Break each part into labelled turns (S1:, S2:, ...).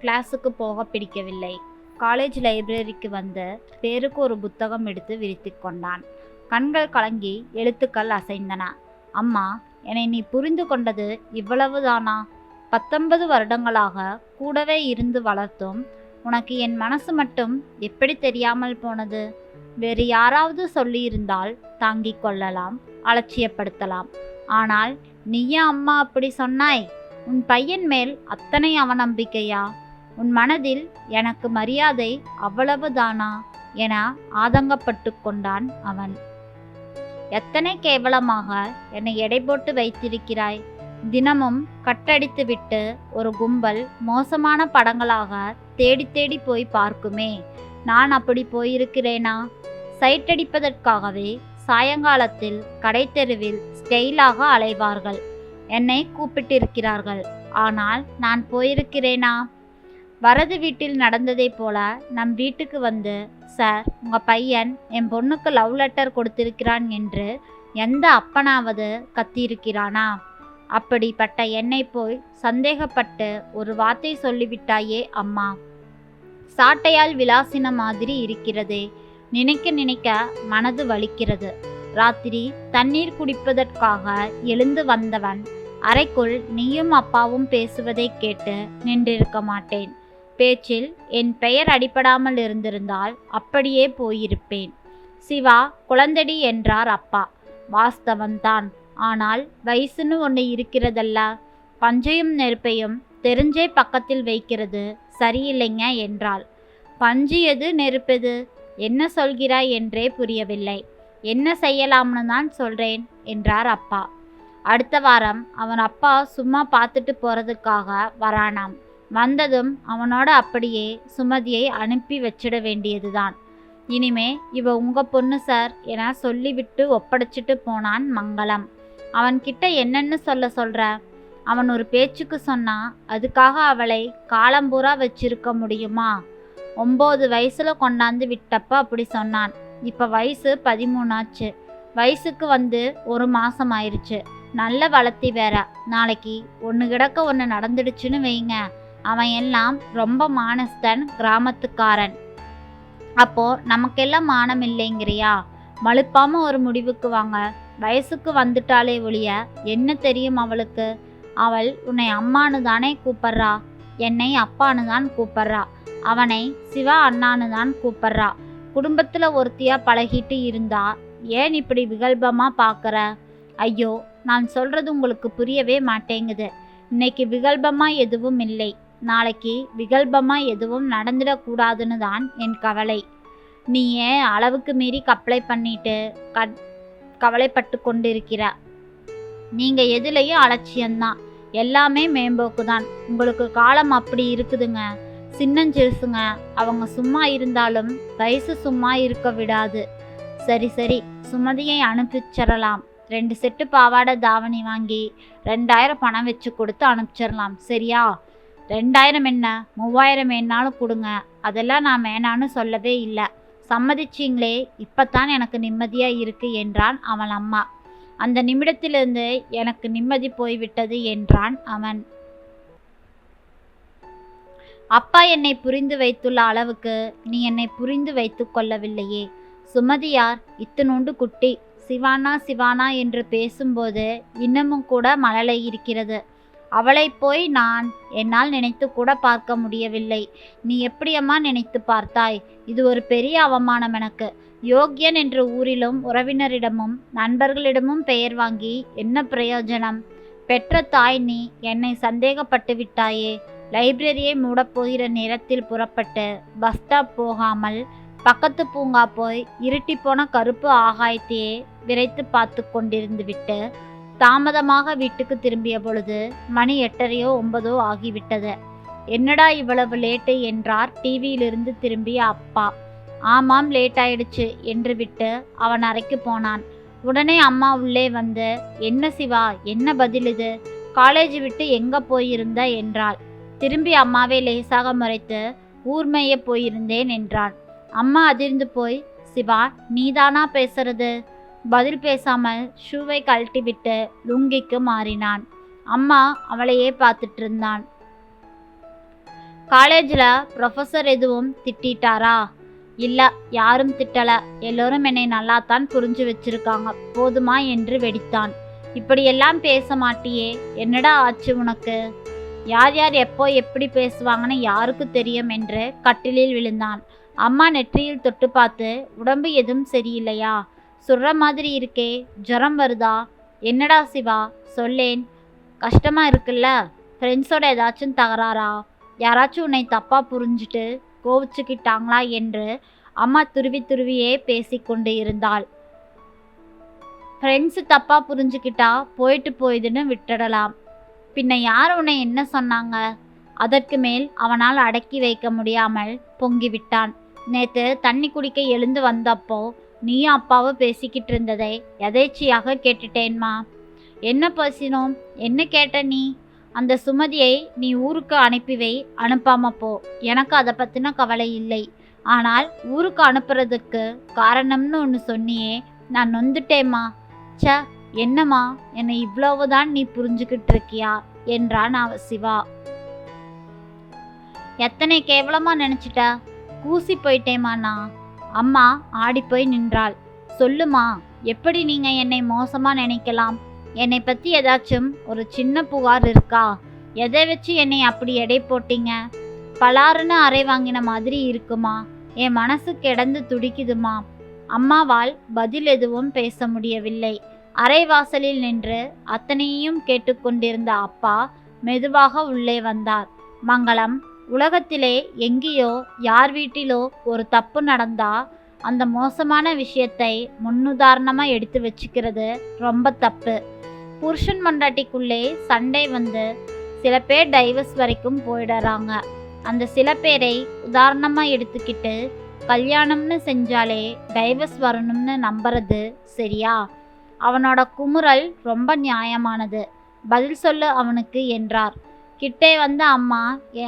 S1: கிளாஸுக்கு போக பிடிக்கவில்லை. காலேஜ் லைப்ரரிக்கு வந்து பேருக்கு ஒரு புத்தகம் எடுத்து விரித்து கொண்டான். கண்கள் கலங்கி எழுத்துக்கள் அசைந்தன. அம்மா, என்னை நீ புரிந்து கொண்டது இவ்வளவுதானா? 19 வருடங்களாக கூடவே இருந்து வளர்த்தும் உனக்கு என் மனசு மட்டும் எப்படி தெரியாமல் போனது? வேறு யாராவது சொல்லியிருந்தால் தாங்கிக் கொள்ளலாம், அலட்சியப்படுத்தலாம். ஆனால் நீயா அம்மா அப்படி சொன்னாய்? உன் பையன் மேல் அத்தனை அவநம்பிக்கையா? உன் மனதில் எனக்கு மரியாதை அவ்வளவுதானா என ஆதங்கப்பட்டு கொண்டான் அவன். எத்தனை கேவலமாக என்னை எடை போட்டு வைத்திருக்கிறாய். தினமும் கட்டடித்துவிட்டு ஒரு கும்பல் மோசமான படங்களாக தேடி தேடி போய் பார்க்குமே, நான் அப்படி போயிருக்கிறேனா? சைட்டடிப்பதற்காகவே சாயங்காலத்தில் கடைத்தெருவில் ஸ்டைலாக அலைவார்கள். என்னை கூப்பிட்டிருக்கிறார்கள். ஆனால் நான் போயிருக்கிறேனா? வரது வீட்டில் நடந்ததை போல நம் வீட்டுக்கு வந்து, சார், உங்கள் பையன் என் பொண்ணுக்கு லவ் லெட்டர் கொடுத்திருக்கிறான் என்று எந்த அப்பனாவது கத்தியிருக்கிறானா? அப்படிப்பட்ட என்னை போய் சந்தேகப்பட்டு ஒரு வார்த்தை சொல்லிவிட்டாயே அம்மா. சாட்டையால் விளாசின மாதிரி இருக்கிறதே. நினைக்க நினைக்க மனது வலிக்கிறது. ராத்திரி தண்ணீர் குடிப்பதற்காக எழுந்து வந்தவன் அறைக்குள் நீயும் அப்பாவும் பேசுவதை கேட்டு நின்றிருக்க மாட்டேன். பேச்சில் என் பெயர் அடிபடாமல் இருந்திருந்தால் அப்படியே போயிருப்பேன். சிவா குழந்தடி என்றார் அப்பா. வாஸ்தவன்தான். ஆனால் வயசுன்னு ஒன்று இருக்கிறதல்ல. பஞ்சையும் நெருப்பையும் தெரிஞ்சே பக்கத்தில் வைக்கிறது சரியில்லைங்க என்றாள். பஞ்சு எது, நெருப்பெது? என்ன சொல்கிறாய் என்றே புரியவில்லை. என்ன செய்யலாம்னு தான் சொல்றேன் என்றார் அப்பா. அடுத்த வாரம் அவன் அப்பா சும்மா பார்த்துட்டு போறதுக்காக வரானாம். வந்ததும் அவனோட அப்படியே சுமதியை அனுப்பி வச்சிட வேண்டியதுதான். இனிமே இவ உங்க பொண்ணு சார் என சொல்லிவிட்டு ஒப்படைச்சிட்டு போனான் மங்களம். அவன்கிட்ட என்னன்னு சொல்ற? அவன் ஒரு பேச்சுக்கு சொன்னா அதுக்காக அவளை காலம்பூரா வச்சிருக்க முடியுமா? 9 வயசுல கொண்டாந்து விட்டப்ப அப்படி சொன்னான். இப்ப வயசு 13 ஆச்சு. வயசுக்கு வந்து 1 மாசம் ஆயிடுச்சு. நல்ல வளர்த்தி வேற. நாளைக்கு ஒன்று கிடக்க ஒன்று நடந்துடுச்சுன்னு வைங்க, அவன் எல்லாம் ரொம்ப மானஸ்தன், கிராமத்துக்காரன். அப்போ நமக்கெல்லாம் மானம் இல்லைங்கிறியா? மழுப்பாம ஒரு முடிவுக்கு வாங்க. வயசுக்கு வந்துட்டாலே ஒழிய என்ன தெரியும் அவளுக்கு? அவள் உன்னை அம்மானு தானே கூப்பிட்றா. என்னை அப்பானு தான் கூப்பிட்றா. அவனை சிவா அண்ணானு தான் கூப்பிட்றா. குடும்பத்துல ஒருத்தியா பழகிட்டு இருந்தா ஏன் இப்படி விகல்பமா பார்க்குற? ஐயோ, நான் சொல்றது உங்களுக்கு புரியவே மாட்டேங்குது. இன்னைக்கு விகல்பமா எதுவும் இல்லை. நாளைக்கு விகல்பமா எதுவும் நடந்துடக்கூடாதுன்னு தான் என் கவலை. நீ ஏன் அளவுக்கு மீறி கப்ளை பண்ணிட்டு கவலைப்பட்டு கொண்டிருக்கிற? நீங்க எதுலையும் அலட்சியம்தான். எல்லாமே மேம்போக்கு தான். உங்களுக்கு காலம் அப்படி இருக்குதுங்க. சின்னஞ்சிறுசுங்க. அவங்க சும்மா இருந்தாலும் வயசு சும்மா இருக்க விடாது. சரி சரி, சுமதியை அனுப்பிச்சிடலாம். 2 செட்டு பாவாடை தாவணி வாங்கி 2000 பணம் வச்சு கொடுத்து அனுப்பிச்சிடலாம். சரியா? 2000 என்ன, 3000 வேணாலும் கொடுங்க. அதெல்லாம் நான் வேணான்னு சொல்லவே இல்லை. சம்மதிச்சிங்களே, இப்பத்தான் எனக்கு நிம்மதியா இருக்கு என்றான் அவன் அம்மா. அந்த நிமிடத்திலிருந்து எனக்கு நிம்மதி போய்விட்டது என்றான் அவன். அப்பா என்னை புரிந்து வைத்துள்ள அளவுக்கு நீ என்னை புரிந்து வைத்து கொள்ளவில்லையே. சுமதி யார்? இத்தினோண்டு குட்டி. சிவானா சிவானா என்று பேசும்போது இன்னமும் கூட மழலை இருக்கிறது. அவளை போய் என்னால் நினைத்து கூட பார்க்க முடியவில்லை. நீ எப்படியம்மா நினைத்து பார்த்தாய்? இது ஒரு பெரிய அவமானம் எனக்கு. யோக்கியன் என்ற ஊரிலும் உறவினரிடமும் நண்பர்களிடமும் பெயர் வாங்கி என்ன பிரயோஜனம்? பெற்ற தாய் நீ என்னை சந்தேகப்பட்டு விட்டாயே. லைப்ரரியை மூடப்போகிற நேரத்தில் புறப்பட்டு பஸ் ஸ்டாப் போகாமல் பக்கத்து பூங்கா போய் இருட்டி போன கருப்பு ஆகாயத்தையே விரைத்து பார்த்து கொண்டிருந்து விட்டு தாமதமாக வீட்டுக்கு திரும்பிய பொழுது மணி 8:30 9 ஆகிவிட்டது. என்னடா இவ்வளவு லேட்டு என்றார் டிவியிலிருந்து திரும்பிய அப்பா. ஆமாம், லேட் ஆயிடுச்சு என்று விட்டு அவன் அறைக்கு போனான். உடனே அம்மா உள்ளே வந்து, என்ன சிவா, என்ன பதில் இது? காலேஜ் விட்டு எங்க போயிருந்த என்றாள். திரும்பி அம்மாவை லேசாக முறைத்து ஊர்மைய போயிருந்தேன் என்றான். அம்மா அதிர்ந்து போய், சிவா, நீதானா பேசுறது? பதில் பேசாமல் ஷூவை கழட்டிவிட்டு லுங்கிக்கு மாறினான். அம்மா அவளையே பார்த்துட்டு இருந்தான். காலேஜில் ப்ரொஃபஸர் எதுவும் திட்டாரா? இல்லை, யாரும் திட்டலை. எல்லோரும் என்னை நல்லாத்தான் புரிஞ்சு வச்சிருக்காங்க, போதுமா என்று வெடித்தான். இப்படியெல்லாம் பேச மாட்டியே, என்னடா ஆச்சு உனக்கு? யார் யார் எப்போ எப்படி பேசுவாங்கன்னு யாருக்கு தெரியும் என்று கட்டிலில் விழுந்தான். அம்மா நெற்றியில் தொட்டு பார்த்து, உடம்பு எதுவும் சரியில்லையா? சுடுற மாதிரி இருக்கே, ஜுரம் வருதா? என்னடா சிவா, சொல்லேன். கஷ்டமா இருக்குல்ல? ஃப்ரெண்ட்ஸோட ஏதாச்சும் தகராறா? யாராச்சும் உன்னை தப்பாக புரிஞ்சுட்டு கோவிச்சுக்கிட்டாங்களா என்று அம்மா துருவி துருவியே பேசிக்கொண்டு இருந்தாள். ஃப்ரெண்ட்ஸு தப்பாக புரிஞ்சுக்கிட்டா போயிட்டு போயுதுன்னு விட்டுடலாம். பின்ன யார் உன்னை என்ன சொன்னாங்க? அதற்கு மேல் அவனால் அடக்கி வைக்க முடியாமல் பொங்கிவிட்டான். நேற்று தண்ணி குடிக்க எழுந்து வந்தப்போ நீயும் அப்பாவும் பேசிக்கிட்டு இருந்ததை எதேச்சியாக கேட்டுட்டேன்மா. என்ன பேசினோம்? என்ன கேட்ட நீ? அந்த சுமதியை நீ ஊருக்கு அனுப்பிவை, அனுப்பாம போ. எனக்கு அதை பற்றின கவலை இல்லை. ஆனால் ஊருக்கு அனுப்புறதுக்கு காரணம்னு ஒன்று சொன்னியே, நான் நொந்துட்டேம்மா. ச, என்னம்மா, என்னை இவ்வளவுதான் நீ புரிஞ்சுக்கிட்டு இருக்கியா என்றான் சிவா. எத்தனை கேவலமா நினைச்சிட்ட? கூசி போயிட்டேம்மா நான். அம்மா ஆடிப்போய் நின்றாள். சொல்லுமா, எப்படி நீங்க என்னை மோசமா நினைக்கலாம்? என்னை பற்றி ஏதாச்சும் ஒரு சின்ன புகார் இருக்கா? எதை வச்சு என்னை அப்படி எடை போட்டீங்க? பலாருன்னு அறை வாங்கின மாதிரி இருக்குமா? என் மனசு கிடந்து துடிக்குதுமா. அம்மாவால் பதில் எதுவும் பேச முடியவில்லை. அறை வாசலில் நின்று அத்தனையும் கேட்டுக்கொண்டிருந்த அப்பா மெதுவாக உள்ளே வந்தார். மங்களம், உலகத்திலே எங்கேயோ யார் வீட்டிலோ ஒரு தப்பு நடந்தா அந்த மோசமான விஷயத்தை முன்னுதாரணமாக எடுத்து வச்சுக்கிறது ரொம்ப தப்பு. புருஷன் மண்டாட்டிக்குள்ளே சண்டை வந்து சில பேர் டைவர்ஸ் வரைக்கும் போயிடுறாங்க. அந்த சில பேரை உதாரணமாக எடுத்துக்கிட்டு கல்யாணம்னு செஞ்சாலே டைவர்ஸ் வரணும்னு நம்புறது சரியா? அவனோட குமுறல் ரொம்ப நியாயமானது. பதில் சொல்லு அவனுக்கு என்றார். கிட்டே வந்த அம்மா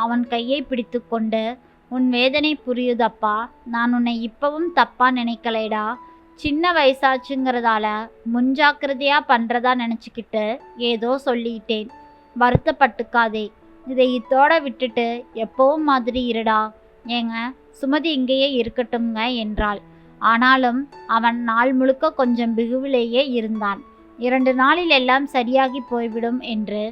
S1: அவன் கையை பிடித்து கொண்டு, உன் வேதனை புரியுதப்பா. நான் உன்னை இப்பவும் தப்பா நினைக்கலைடா. சின்ன வயசாச்சுங்கிறதால முன்ஜாக்கிரதையாக பண்ணுறதா நினச்சிக்கிட்டு ஏதோ சொல்லிட்டேன். வருத்தப்பட்டுக்காதே. இதை இத்தோட விட்டுட்டு எப்பவும் மாதிரி இருடா. ஏங்க, சுமதி இங்கேயே இருக்கட்டும்ங்க என்றாள். ஆனாலும் அவன் நாள் முழுக்க கொஞ்சம் பிகுவிலேயே இருந்தான். 2 நாளில் எல்லாம் சரியாகி போய்விடும் என்று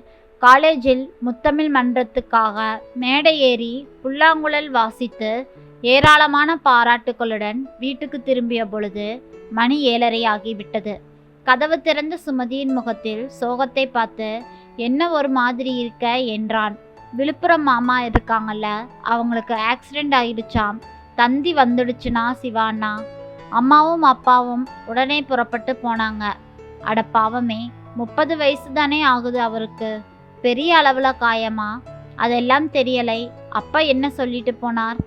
S1: காலேஜில் முத்தமிழ் மன்றத்துக்காக மேடை ஏறி புல்லாங்குழல் வாசித்து ஏராளமான பாராட்டுகளுடன் வீட்டுக்கு திரும்பிய பொழுது மணி 7:30 ஆகிவிட்டது. கதவு திறந்த சுமதியின் முகத்தில் சோகத்தை பார்த்து, என்ன ஒரு மாதிரி இருக்க என்றான். விழுப்புரம் மாமா இருக்காங்கல்ல, அவங்களுக்கு ஆக்சிடெண்ட் ஆயிடுச்சாம். தந்தி வந்துடுச்சுனா சிவானா. அம்மாவும் அப்பாவும் உடனே புறப்பட்டு போனாங்க. அட பாவமே, 30 வயசு தானே ஆகுது அவருக்கு. பெரிய அளவில் காயமா? அதெல்லாம் தெரியலை. அப்பா என்ன சொல்லிட்டு போனார்?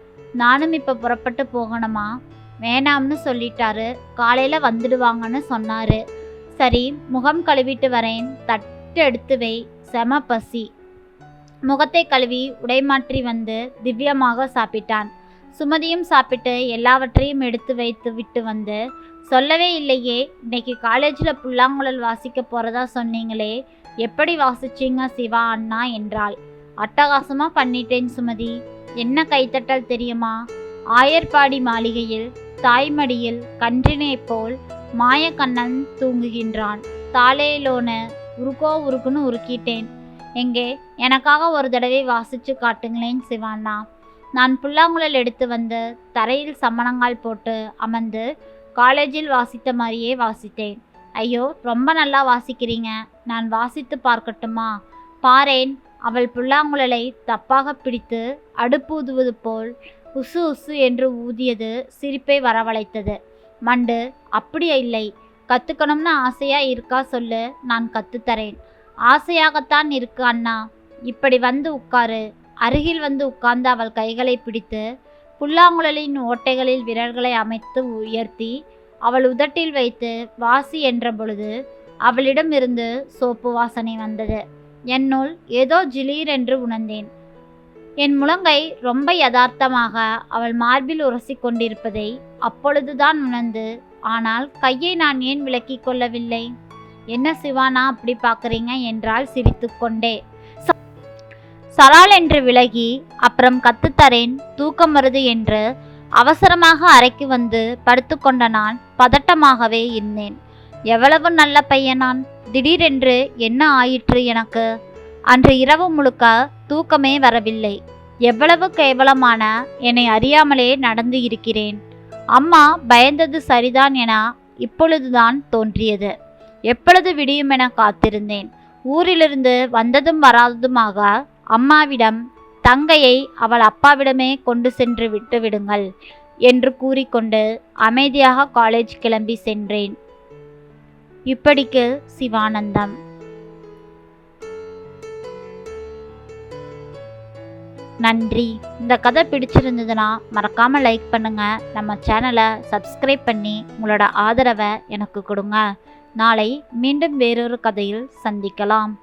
S1: நானும் இப்போ புறப்பட்டு போகணுமா? வேணாம்னு சொல்லிட்டாரு. காலையில் வந்துடுவாங்கன்னு சொன்னார். சரி, முகம் கழுவிட்டு வரேன். தட்டு எடுத்து வை, செம பசி. முகத்தை கழுவி உடைமாற்றி வந்து திவ்யமாக சாப்பிட்டான். சுமதியும் சாப்பிட்டு எல்லாவற்றையும் எடுத்து வைத்து விட்டு வந்து, சொல்லவே இல்லையே, இன்னைக்கு காலேஜில் புல்லாங்குழல் வாசிக்க போகிறதா சொன்னீங்களே, எப்படி வாசிச்சிங்க சிவா அண்ணா என்றாள். அட்டகாசமாக பண்ணிட்டேன் சுமதி. என்ன கைத்தட்டல் தெரியுமா? ஆயர்பாடி மாளிகையில் தாய்மடியில் கன்றினை போல் மாயக்கண்ணன் தூங்குகின்றான். தாலேலோன்னு உருக்கோ உருக்குன்னு உருக்கிட்டேன். எங்கே, எனக்காக ஒரு தடவை வாசிச்சு காட்டுங்களேன் சிவாண்ணா. நான் புல்லாங்குழல் எடுத்து வந்து தரையில் சம்மணங்கால் போட்டு அமர்ந்து காலேஜில் வாசித்த மாதிரியே வாசித்தேன். ஐயோ, ரொம்ப நல்லா வாசிக்கிறீங்க. நான் வாசித்து பார்க்கட்டுமா? பாரேன். அவள் புல்லாங்குழலை தப்பாக பிடித்து அடுப்பூதுவது போல் உசு உசு என்று ஊதியது சிரிப்பை வரவழைத்தது. மண்டு, அப்படி இல்லை. கற்றுக்கணும்னு ஆசையாக இருக்கா சொல்லு, நான் கற்றுத்தரேன். ஆசையாகத்தான் இருக்கு அண்ணா. இப்படி வந்து உட்காரு. அருகில் வந்து உட்கார்ந்து அவள் கைகளை பிடித்து புல்லாங்குழலின் ஓட்டைகளில் விரல்களை அமைத்து உயர்த்தி அவள் உதட்டில் வைத்து வாசி என்ற பொழுது அவளிடம் இருந்து சோப்பு வாசனை வந்தது. என்னுள் ஏதோ ஜிலீர் என்று உணர்ந்தேன். என் முழங்கை ரொம்ப யதார்த்தமாக அவள் மார்பில் உரசி கொண்டிருப்பதை அப்பொழுதுதான் உணர்ந்து, ஆனால் கையை நான் ஏன் விலக்கிக் கொள்ளவில்லை? என்ன சிவானா அப்படி பார்க்குறீங்க என்றால் சிரித்து கொண்டே. சலால் என்று விலகி, அப்புறம் கத்துத்தரேன், தூக்கம் வருது என்று அவசரமாக அறைக்கு வந்து படுத்துக்கொண்ட நான் பதட்டமாகவே இருந்தேன். எவ்வளவு நல்ல பையன் நான்! திடீரென்று என்ன ஆயிற்று எனக்கு? அன்று இரவு முழுக்க தூக்கமே வரவில்லை. எவ்வளவு கேவலமான என்னை அறியாமலே நடந்து இருக்கிறேன். அம்மா பயந்தது சரிதான் என இப்பொழுதுதான் தோன்றியது. எப்பொழுது விடியும் என காத்திருந்தேன். ஊரிலிருந்து வந்ததும் வராததுமாக அம்மாவிடம் தங்கையை அவள் அப்பாவிடமே கொண்டு சென்று விட்டு விடுங்கள் என்று கூறிக்கொண்டு அமைதியாக காலேஜ் கிளம்பி சென்றேன். இப்படிக்கு சிவானந்தம். நன்றி. இந்த கதை பிடிச்சிருந்ததுன்னா மறக்காமல் லைக் பண்ணுங்கள். நம்ம சேனலை சப்ஸ்கிரைப் பண்ணி உங்களோட ஆதரவை எனக்கு கொடுங்க. நாளை மீண்டும் வேறொரு கதையில் சந்திக்கலாம்.